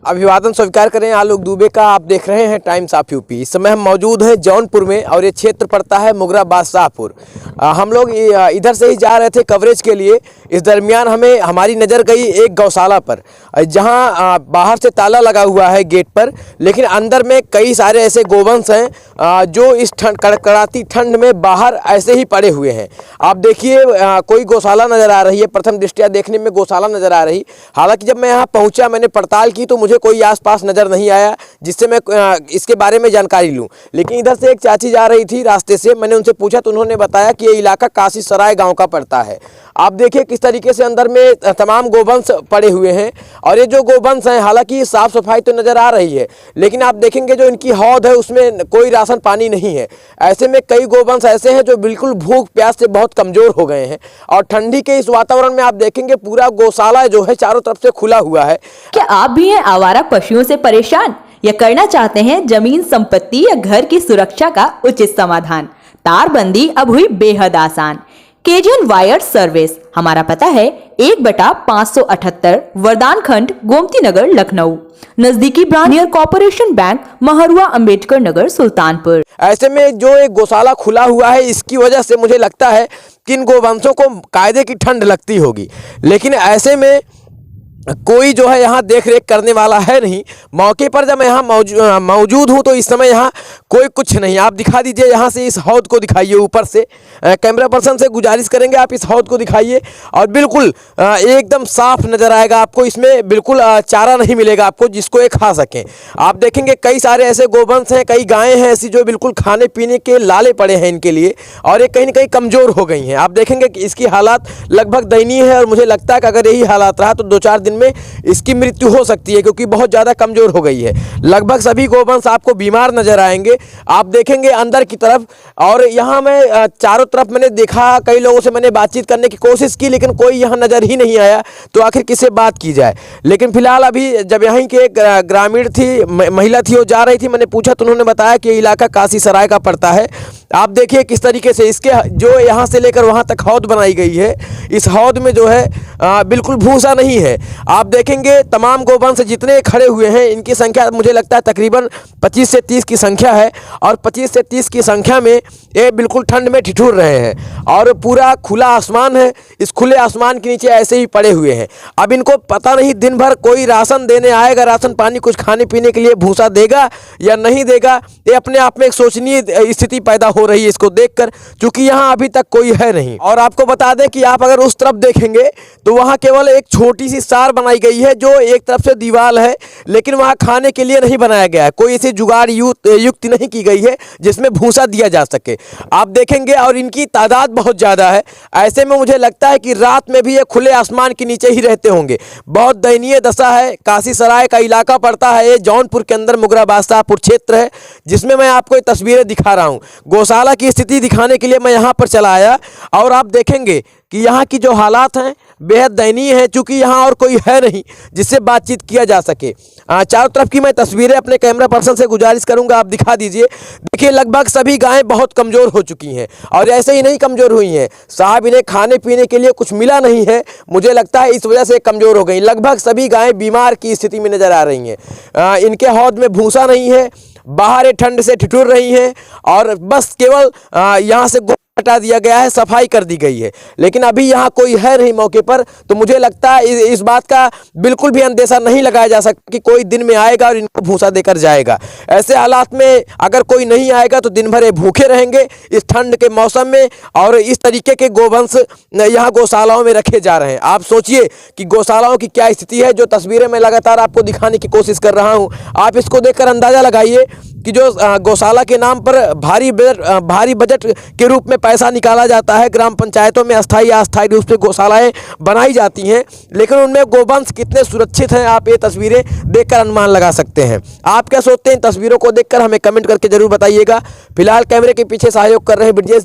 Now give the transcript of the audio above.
अभिवादन स्वीकार करें आलोक दुबे का। आप देख रहे हैं टाइम्स ऑफ यूपी। इस समय हम मौजूद हैं जौनपुर में और ये क्षेत्र पड़ता है मुगरा बादशाहपुर। हम लोग इधर से ही जा रहे थे कवरेज के लिए। इस दरमियान हमें हमारी नज़र गई एक गौशाला पर, जहां बाहर से ताला लगा हुआ है गेट पर, लेकिन अंदर में कई सारे ऐसे गोवंश हैं जो इस कड़कड़ाती ठंड में बाहर ऐसे ही पड़े हुए हैं। आप देखिए कोई गौशाला नज़र आ रही है, प्रथम दृष्टया देखने में गौशाला नज़र आ रही। हालांकि जब मैं यहाँ पहुँचा, मैंने पड़ताल की तो मुझे कोई आसपास नज़र नहीं आया जिससे मैं इसके बारे में जानकारी लूँ। लेकिन इधर से एक चाची जा रही थी रास्ते से, मैंने उनसे पूछा तो उन्होंने बताया कि ये इलाका काशी सराय गाँव का पड़ता है। आप देखिए किस तरीके से अंदर में तमाम गोवंश पड़े हुए हैं। और ये जो गोवंश हैं, हालांकि साफ़ सफाई तो नज़र आ रही है, लेकिन आप देखेंगे जो इनकी हौद है उसमें कोई राशन पानी नहीं है। ऐसे में कई गोवंश ऐसे हैं जो बिल्कुल भूख प्यास से बहुत कमज़ोर हो गए हैं। और ठंडी के इस वातावरण में आप देखेंगे पूरा गौशाला जो है चारों तरफ से खुला हुआ है। क्या आप भी हैं आवारा पशुओं से परेशान या करना चाहते हैं जमीन संपत्ति या घर की सुरक्षा का उचित समाधान? तारबंदी अब हुई बेहद आसान। KGN wire service. हमारा पता है 1/578 वरदान खंड, गोमती नगर, लखनऊ। नजदीकी branch near corporation bank, Mahrua, Ambedkar Nagar, Sultanpur. ऐसे में जो एक गौशाला खुला हुआ है, इसकी वजह से मुझे लगता है कि इन गोवंशों को कायदे की ठंड लगती होगी। लेकिन ऐसे में कोई जो है यहाँ देख रेख करने वाला है नहीं। मौके पर जब मैं यहाँ मौजूद हूँ तो इस समय यहाँ कोई कुछ नहीं। आप दिखा दीजिए, यहाँ से इस हौद को दिखाइए ऊपर से। कैमरा पर्सन से गुजारिश करेंगे आप इस हौद को दिखाइए और बिल्कुल एकदम साफ नज़र आएगा आपको। इसमें बिल्कुल चारा नहीं मिलेगा आपको जिसको ये खा सकें। आप देखेंगे कई सारे ऐसे गोवंश हैं, कई गायें हैं ऐसी जो बिल्कुल खाने पीने के लाले पड़े हैं इनके लिए, और ये कहीं ना कहीं कमज़ोर हो गई हैं। आप देखेंगे कि इसकी हालात लगभग दयनीय है और मुझे लगता है कि अगर यही हालात रहा तो 2-4 दिन में इसकी मृत्यु हो सकती है, क्योंकि बहुत ज़्यादा कमज़ोर हो गई है। लगभग सभी गोवंश आपको बीमार नज़र आएंगे। आप देखेंगे अंदर की तरफ, और यहाँ मैं चारों तरफ मैंने देखा, कई लोगों से मैंने बातचीत करने की कोशिश की, लेकिन कोई यहाँ नज़र ही नहीं आया। तो आखिर किससे बात की जाए। लेकिन फिलहाल अभी जब यहीं के एक ग्रामीण थी, महिला थी, वो जा रही थी, मैंने पूछा तो उन्होंने बताया कि ये इलाका काशी सराय का पड़ता है। आप देखिए किस तरीके से इसके जो यहाँ से लेकर वहाँ तक हौद बनाई गई है। इस हौद में जो है बिल्कुल भूसा नहीं है। आप देखेंगे तमाम गोवंश जितने खड़े हुए हैं, इनकी संख्या मुझे लगता है तकरीबन 25 से 30 की संख्या है। और 25 से 30 की संख्या में ये बिल्कुल ठंड में ठिठुर रहे हैं। और पूरा खुला आसमान है, इस खुले आसमान के नीचे ऐसे ही पड़े हुए हैं। अब इनको पता नहीं दिन भर कोई राशन देने आएगा, राशन पानी कुछ खाने पीने के लिए भूसा देगा या नहीं देगा। ये अपने आप में एक शोचनीय स्थिति पैदा हो रही है इसको देखकर, क्योंकि यहाँ अभी तक कोई है नहीं। और आपको बता दें कि आप अगर उस तरफ देखेंगे तो वहाँ केवल एक छोटी सी सार बनाई गई है जो एक तरफ से दीवार है, लेकिन वहाँ खाने के लिए नहीं बनाया गया है। कोई ऐसी जुगाड़ युक्ति नहीं की गई है जिसमें भूसा दिया जा सके। आप देखेंगे और इनकी तादाद बहुत ज़्यादा है। ऐसे में मुझे लगता है कि रात में भी ये खुले आसमान के नीचे ही रहते होंगे। बहुत दयनीय दशा है। काशी सराय का इलाका पड़ता है ये, जौनपुर के अंदर मुगरा बादशाहपुर क्षेत्र है, जिसमें मैं आपको ये तस्वीरें दिखा रहा हूँ। गौशाला की स्थिति दिखाने के लिए मैं यहाँ पर चला आया, और आप देखेंगे कि यहाँ की जो हालात हैं बेहद दयनीय है, चूँकि यहाँ और कोई है नहीं जिससे बातचीत किया जा सके। चारों तरफ की मैं तस्वीरें अपने कैमरा पर्सन से गुजारिश करूँगा, आप दिखा दीजिए। देखिए लगभग सभी गायें बहुत कमज़ोर हो चुकी हैं, और ऐसे ही नहीं कमज़ोर हुई हैं साहब, इन्हें खाने पीने के लिए कुछ मिला नहीं है। मुझे लगता है इस वजह से कमज़ोर हो गई। लगभग सभी गायें बीमार की स्थिति में नज़र आ रही हैं। इनके हौद में भूसा नहीं है, बाहर ठंड से ठिठुर रही हैं, और बस केवल यहाँ से हटा दिया गया है, सफाई कर दी गई है। लेकिन अभी यहाँ कोई है नहीं मौके पर, तो मुझे लगता है इस बात का बिल्कुल भी अंदेशा नहीं लगाया जा सकता कि कोई दिन में आएगा और इनको भूसा देकर जाएगा। ऐसे हालात में अगर कोई नहीं आएगा तो दिन भर ये भूखे रहेंगे इस ठंड के मौसम में, और इस तरीके के गोवंश यहाँ गौशालाओं में रखे जा रहे हैं। आप सोचिए कि गौशालाओं की क्या स्थिति है। जो तस्वीरें मैं लगातार आपको दिखाने की कोशिश कर रहा हूँ, आप इसको देखकर अंदाज़ा लगाइए कि जो गौशाला के नाम पर भारी बजट के रूप में पैसा निकाला जाता है। ग्राम पंचायतों में अस्थायी या अस्थायी रूप से गौशालाएं बनाई जाती हैं, लेकिन उनमें गोवंश कितने सुरक्षित हैं आप ये तस्वीरें देखकर अनुमान लगा सकते हैं। आप क्या सोचते हैं इन तस्वीरों को देखकर? हमें कमेंट करके जरूर बताइएगा। फिलहाल कैमरे के पीछे सहयोग कर रहे ब्रिजेश